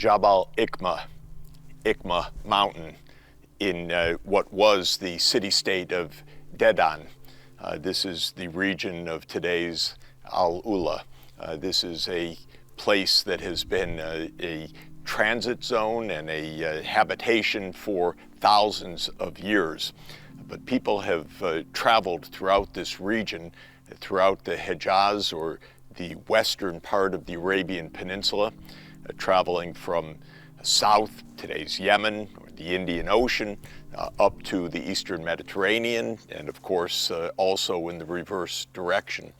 Jabal Ikmah, Ikmah Mountain, in what was the city-state of Dedan. This is the region of today's Al-Ula. This is a place that has been a transit zone and a habitation for thousands of years. But people have traveled throughout this region, throughout the Hejaz, or the western part of the Arabian Peninsula, traveling from south, today's Yemen, or the Indian Ocean, up to the Eastern Mediterranean, and of course also in the reverse direction.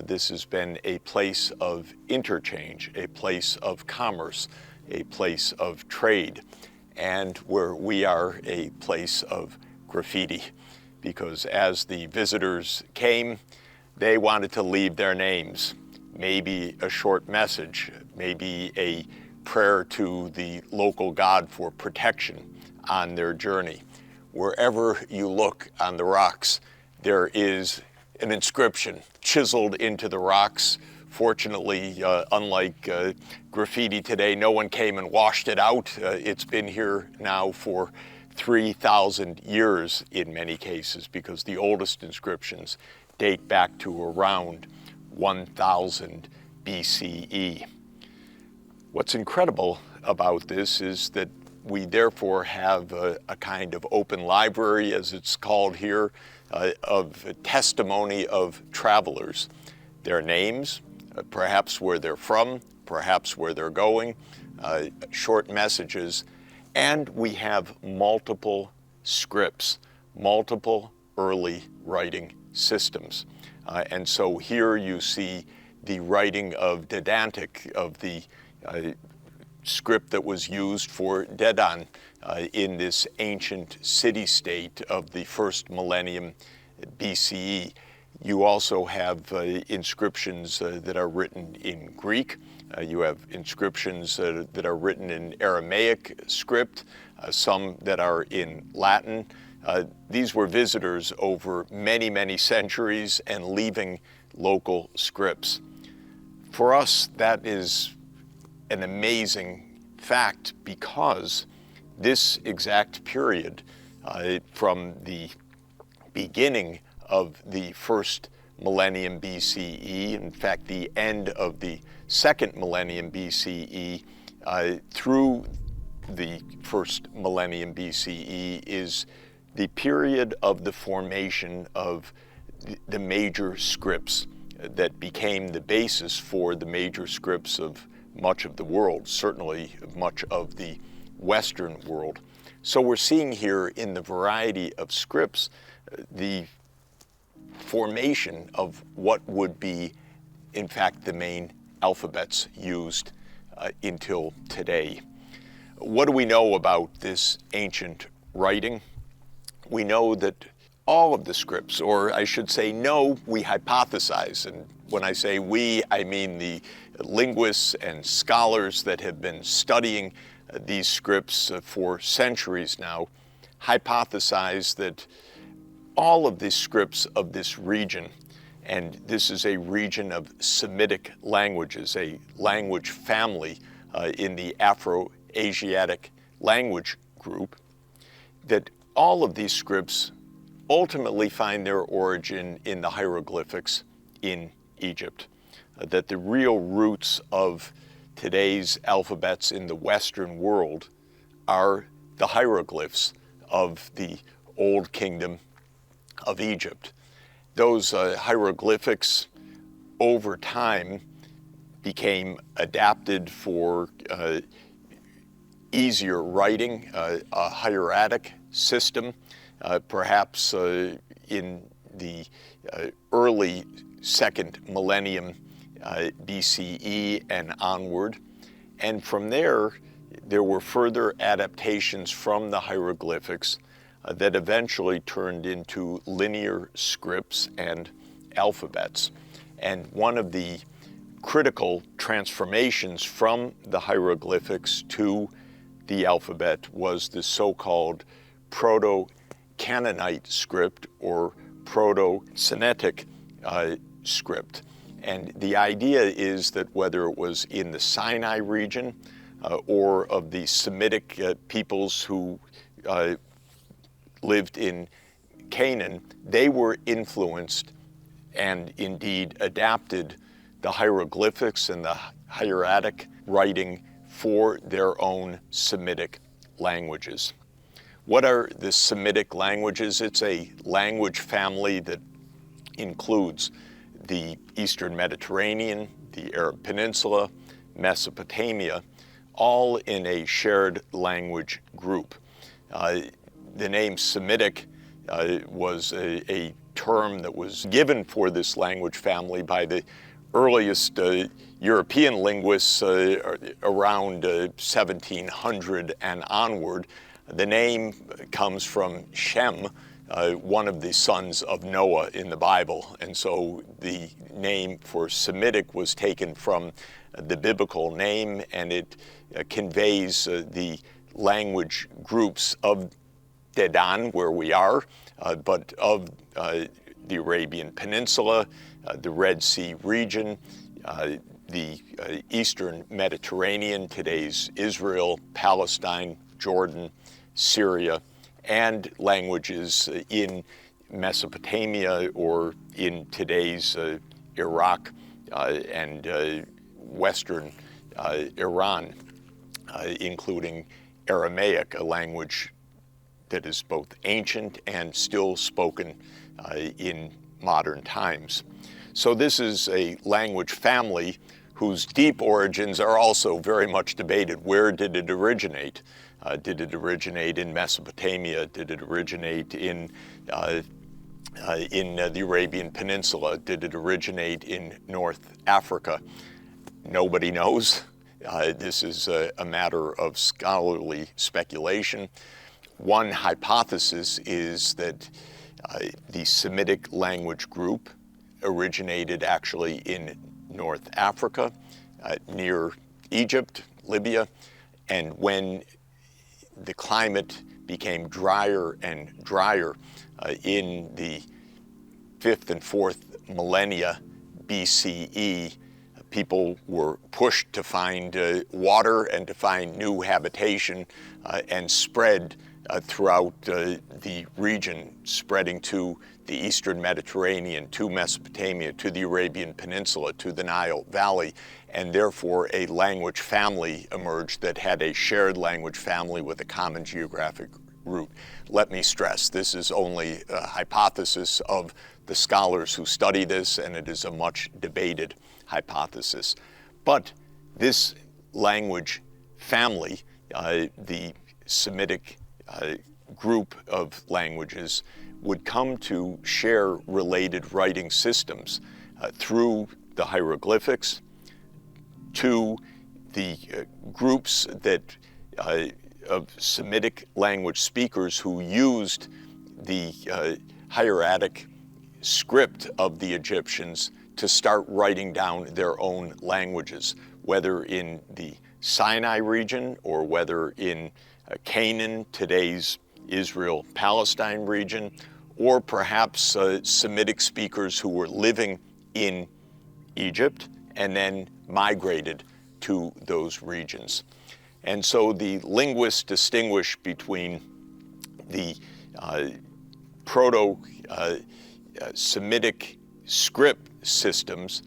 This has been a place of interchange, a place of commerce, a place of trade, and where we are a place of graffiti, because as the visitors came, they wanted to leave their names, maybe a short message, maybe a prayer to the local god for protection on their journey. Wherever you look on the rocks, there is an inscription chiseled into the rocks. Fortunately, unlike graffiti today, no one came and washed it out. It's been here now for 3,000 years in many cases, because the oldest inscriptions date back to around 1000 BCE. What's incredible about this is that we therefore have a kind of open library, as it's called here, of testimony of travelers, their names, perhaps where they're from, perhaps where they're going, short messages, and we have multiple scripts, multiple early writing systems. And so here you see the writing of Dedantic, of the script that was used for Dedan in this ancient city-state of the first millennium BCE. You also have inscriptions that are written in Greek. You have inscriptions that are written in Aramaic script, some that are in Latin. These were visitors over many, many centuries and leaving local scripts. For us, that is an amazing fact, because this exact period, from the beginning of the first millennium BCE, in fact the end of the second millennium BCE, through the first millennium BCE, is the period of the formation of the major scripts that became the basis for the major scripts of much of the world, certainly much of the Western world. So we're seeing here in the variety of scripts the formation of what would be, in fact, the main alphabets used until today. What do we know about this ancient writing? We know that all of the scripts, or I should say we hypothesize, and when I say we, I mean the linguists and scholars that have been studying these scripts for centuries now, hypothesize that all of the scripts of this region, and this is a region of Semitic languages, a language family in the Afro-Asiatic language group, that all of these scripts ultimately find their origin in the hieroglyphics in Egypt, that the real roots of today's alphabets in the Western world are the hieroglyphs of the Old Kingdom of Egypt. Those hieroglyphics over time became adapted for easier writing, a hieratic system, perhaps in the early second millennium BCE and onward. And from there were further adaptations from the hieroglyphics that eventually turned into linear scripts and alphabets. And one of the critical transformations from the hieroglyphics to the alphabet was the so-called Proto-Canaanite script, or Proto-Semitic script. And the idea is that whether it was in the Sinai region, or of the Semitic peoples who lived in Canaan, they were influenced and indeed adapted the hieroglyphics and the hieratic writing for their own Semitic languages. What are the Semitic languages? It's a language family that includes the Eastern Mediterranean, the Arab Peninsula, Mesopotamia, all in a shared language group. The name Semitic was a term that was given for this language family by the earliest European linguists around 1700 and onward. The name comes from Shem, one of the sons of Noah in the Bible, and so the name for Semitic was taken from the biblical name, and it conveys the language groups of Dedan, where we are, but of the Arabian Peninsula, the Red Sea region, the Eastern Mediterranean, today's Israel, Palestine, Jordan, Syria, and languages in Mesopotamia or in today's Iraq and Western Iran, including Aramaic, a language that is both ancient and still spoken in modern times. So this is a language family whose deep origins are also very much debated. Where did it originate? Did it originate in Mesopotamia? Did it originate in the Arabian Peninsula? Did it originate in North Africa? Nobody knows. This is a matter of scholarly speculation. One hypothesis is that the Semitic language group originated actually in North Africa, near Egypt, Libya, and when the climate became drier and drier in the 5th and 4th millennia BCE, people were pushed to find water and to find new habitation and spread throughout the region, spreading to the Eastern Mediterranean, to Mesopotamia, to the Arabian Peninsula, to the Nile Valley, and therefore a language family emerged that had a shared language family with a common geographic root. Let me stress, this is only a hypothesis of the scholars who study this, and it is a much debated hypothesis. But this language family, the Semitic group of languages, would come to share related writing systems through the hieroglyphics, to the groups that of Semitic language speakers who used the hieratic script of the Egyptians to start writing down their own languages, whether in the Sinai region or whether in Canaan, today's Israel, Palestine region, or perhaps Semitic speakers who were living in Egypt and then migrated to those regions. And so the linguists distinguish between the Proto-Semitic script systems,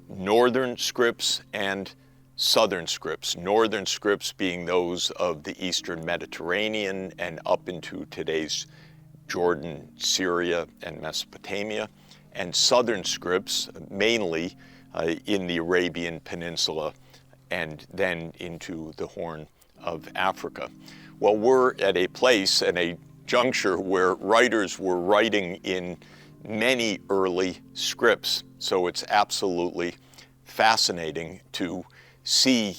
northern scripts and southern scripts. Northern scripts being those of the Eastern Mediterranean and up into today's Jordan, Syria, and Mesopotamia, and southern scripts mainly in the Arabian Peninsula and then into the Horn of Africa. Well, we're at a place and a juncture where writers were writing in many early scripts, so it's absolutely fascinating to see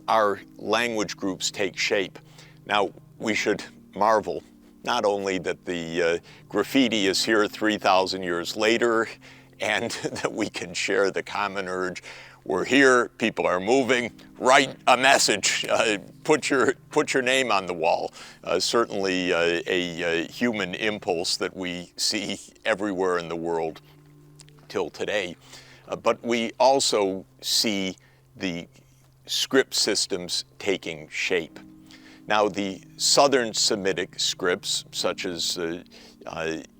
our language groups take shape. Now, we should marvel not only that the graffiti is here 3,000 years later and that we can share the common urge, we're here, people are moving, write a message, put your name on the wall. Certainly a human impulse that we see everywhere in the world till today. But we also see the script systems taking shape. Now, the Southern Semitic scripts, such as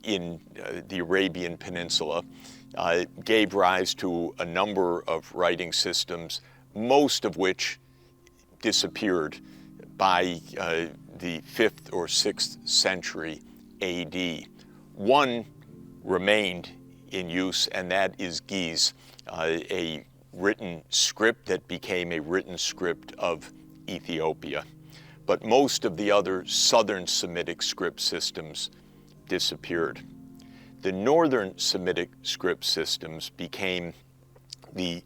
in the Arabian Peninsula, gave rise to a number of writing systems, most of which disappeared by the 5th or 6th century AD. One remained in use, and that is Ge'ez, a written script that became a written script of Ethiopia. But most of the other Southern Semitic script systems disappeared. The Northern Semitic script systems became the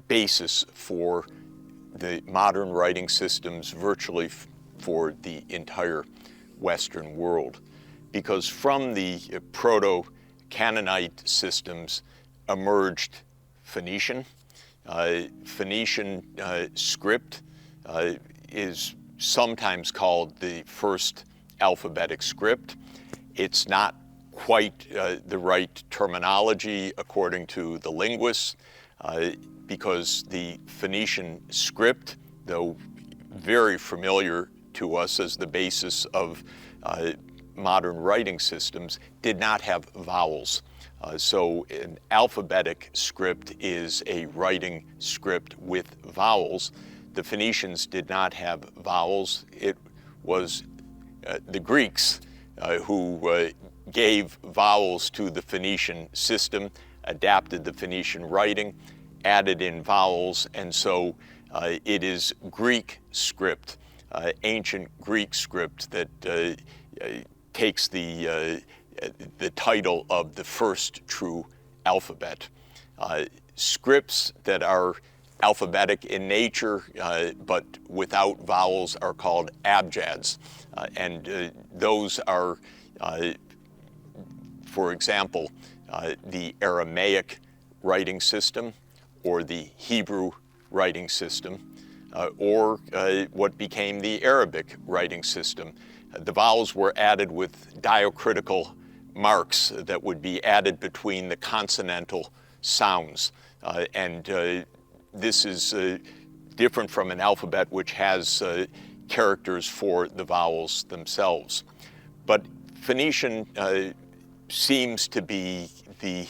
basis for the modern writing systems virtually for the entire Western world, because from the Proto-Canaanite systems emerged Phoenician. Phoenician script is sometimes called the first alphabetic script. It's not quite the right terminology according to the linguists, because the Phoenician script, though very familiar to us as the basis of modern writing systems, did not have vowels. So an alphabetic script is a writing script with vowels. The Phoenicians did not have vowels. It was the Greeks who gave vowels to the Phoenician system, adapted the Phoenician writing, added in vowels, and so it is Greek script, ancient Greek script, that takes the title of the first true alphabet. Scripts that are alphabetic in nature, but without vowels, are called abjads. And those are, for example, the Aramaic writing system, or the Hebrew writing system, or what became the Arabic writing system. The vowels were added with diacritical marks that would be added between the consonantal sounds. And this is different from an alphabet which has characters for the vowels themselves. But Phoenician seems to be the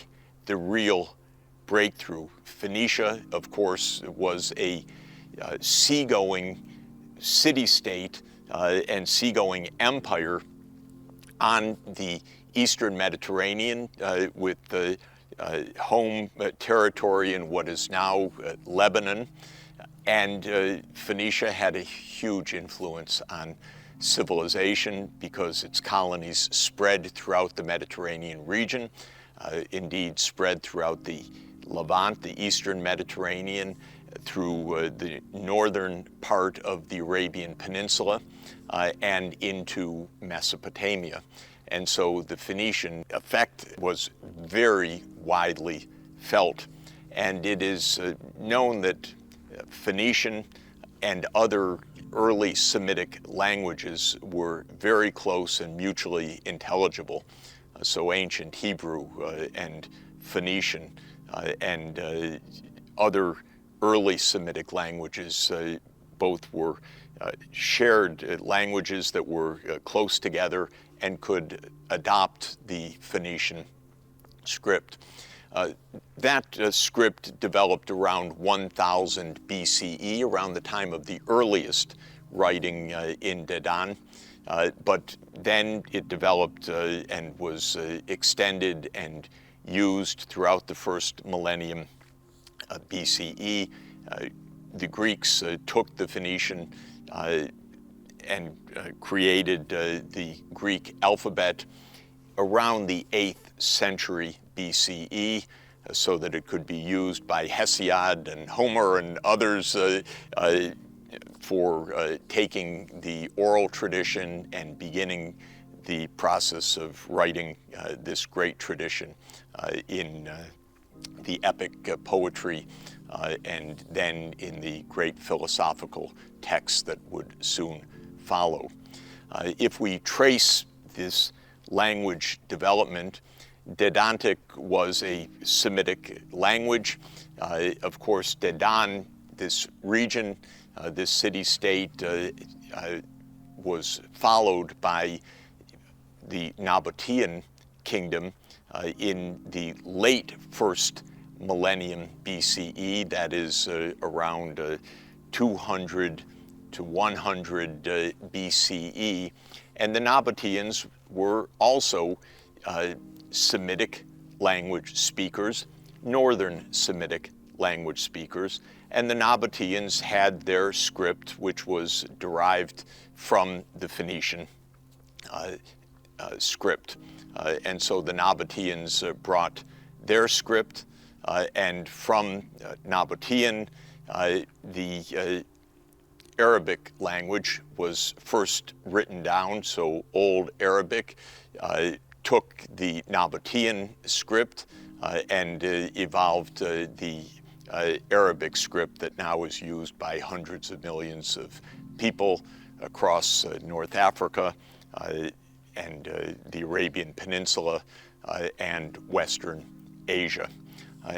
real breakthrough. Phoenicia, of course, was a seagoing city-state and seagoing empire on the Eastern Mediterranean, with the home territory in what is now Lebanon. And Phoenicia had a huge influence on civilization because its colonies spread throughout the Mediterranean region, indeed spread throughout the Levant, the Eastern Mediterranean, through the northern part of the Arabian Peninsula, and into Mesopotamia. And so the Phoenician effect was very widely felt. And it is known that Phoenician and other early Semitic languages were very close and mutually intelligible. So ancient Hebrew and Phoenician and other early Semitic languages both were shared languages that were close together and could adopt the Phoenician script. That script developed around 1000 BCE, around the time of the earliest writing in Dedan. But then it developed and was extended and used throughout the first millennium BCE. The Greeks took the Phoenician and created the Greek alphabet around the 8th century BCE, so that it could be used by Hesiod and Homer and others for taking the oral tradition and beginning the process of writing this great tradition in the epic poetry and then in the great philosophical texts that would soon follow. If we trace this language development, Dedantic was a Semitic language. Of course, Dedan this region, this city-state, was followed by the Nabatean kingdom in the late first millennium BCE, that is around 200 to 100 BCE. And the Nabateans were also Semitic language speakers, northern Semitic language speakers. And the Nabateans had their script, which was derived from the Phoenician script. And so the Nabateans brought their script, and from Nabatean, the Arabic language was first written down. So Old Arabic took the Nabatean script and evolved the Arabic script that now is used by hundreds of millions of people across North Africa and the Arabian Peninsula and Western Asia.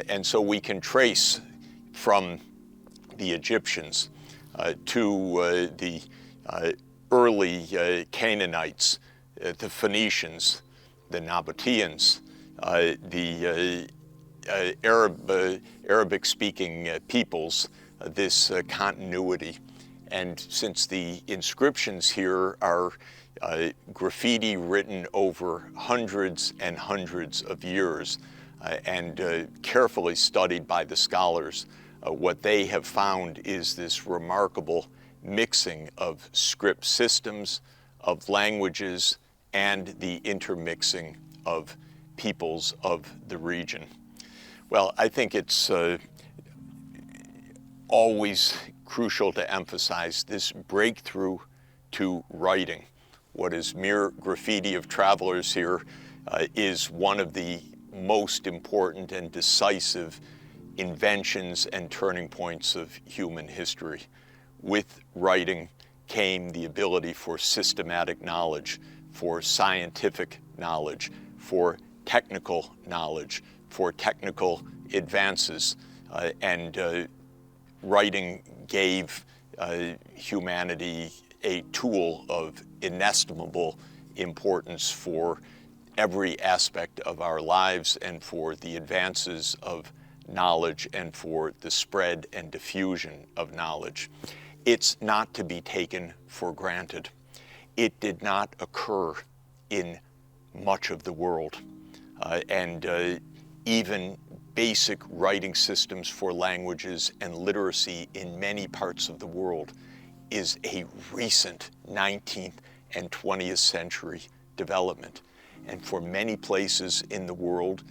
And so we can trace from the Egyptians to the early Canaanites, the Phoenicians, the Nabateans, the Arabic-speaking peoples, this continuity. And since the inscriptions here are graffiti written over hundreds and hundreds of years and carefully studied by the scholars, what they have found is this remarkable mixing of script systems, of languages, and the intermixing of peoples of the region. Well, I think it's always crucial to emphasize this breakthrough to writing. What is mere graffiti of travelers here is one of the most important and decisive inventions and turning points of human history. With writing came the ability for systematic knowledge, for scientific knowledge, for technical knowledge, for technical advances, and writing gave humanity a tool of inestimable importance for every aspect of our lives and for the advances of knowledge and for the spread and diffusion of knowledge. It's not to be taken for granted. It did not occur in much of the world, and even basic writing systems for languages and literacy in many parts of the world is a recent 19th and 20th century development. And for many places in the world,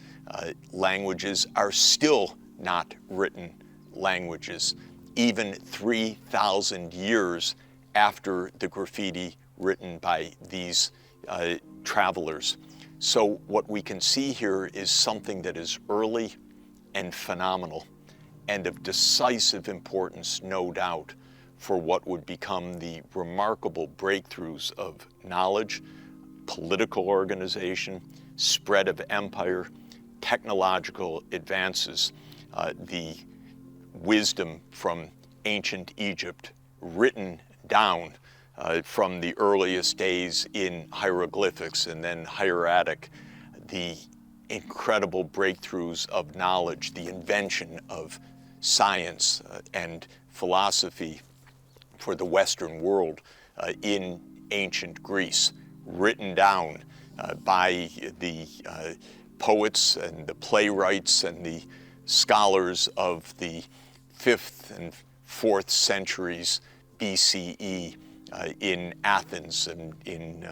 languages are still not written languages, even 3,000 years after the graffiti written by these travelers. So what we can see here is something that is early and phenomenal and of decisive importance, no doubt, for what would become the remarkable breakthroughs of knowledge, political organization, spread of empire, technological advances, the wisdom from ancient Egypt written down from the earliest days in hieroglyphics and then hieratic, the incredible breakthroughs of knowledge, the invention of science and philosophy for the Western world in ancient Greece, written down by the poets and the playwrights and the scholars of the 5th and 4th centuries BCE in Athens and in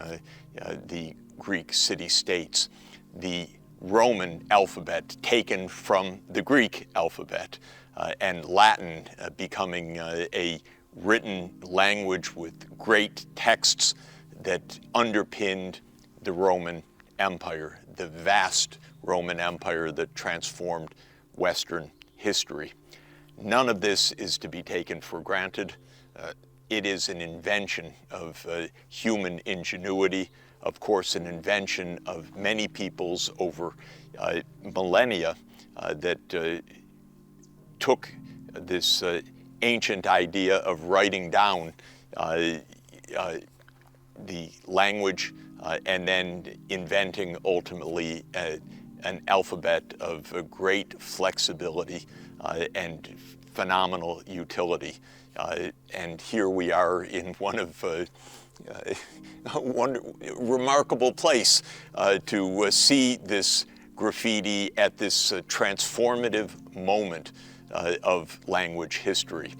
the Greek city-states. The Roman alphabet taken from the Greek alphabet, and Latin becoming a written language with great texts that underpinned the Roman Empire, the vast Roman Empire that transformed Western history. None of this is to be taken for granted. It is an invention of human ingenuity, of course, an invention of many peoples over millennia that took this ancient idea of writing down the language and then inventing ultimately an alphabet of great flexibility and phenomenal utility. And here we are in one remarkable place to see this graffiti at this transformative moment of language history.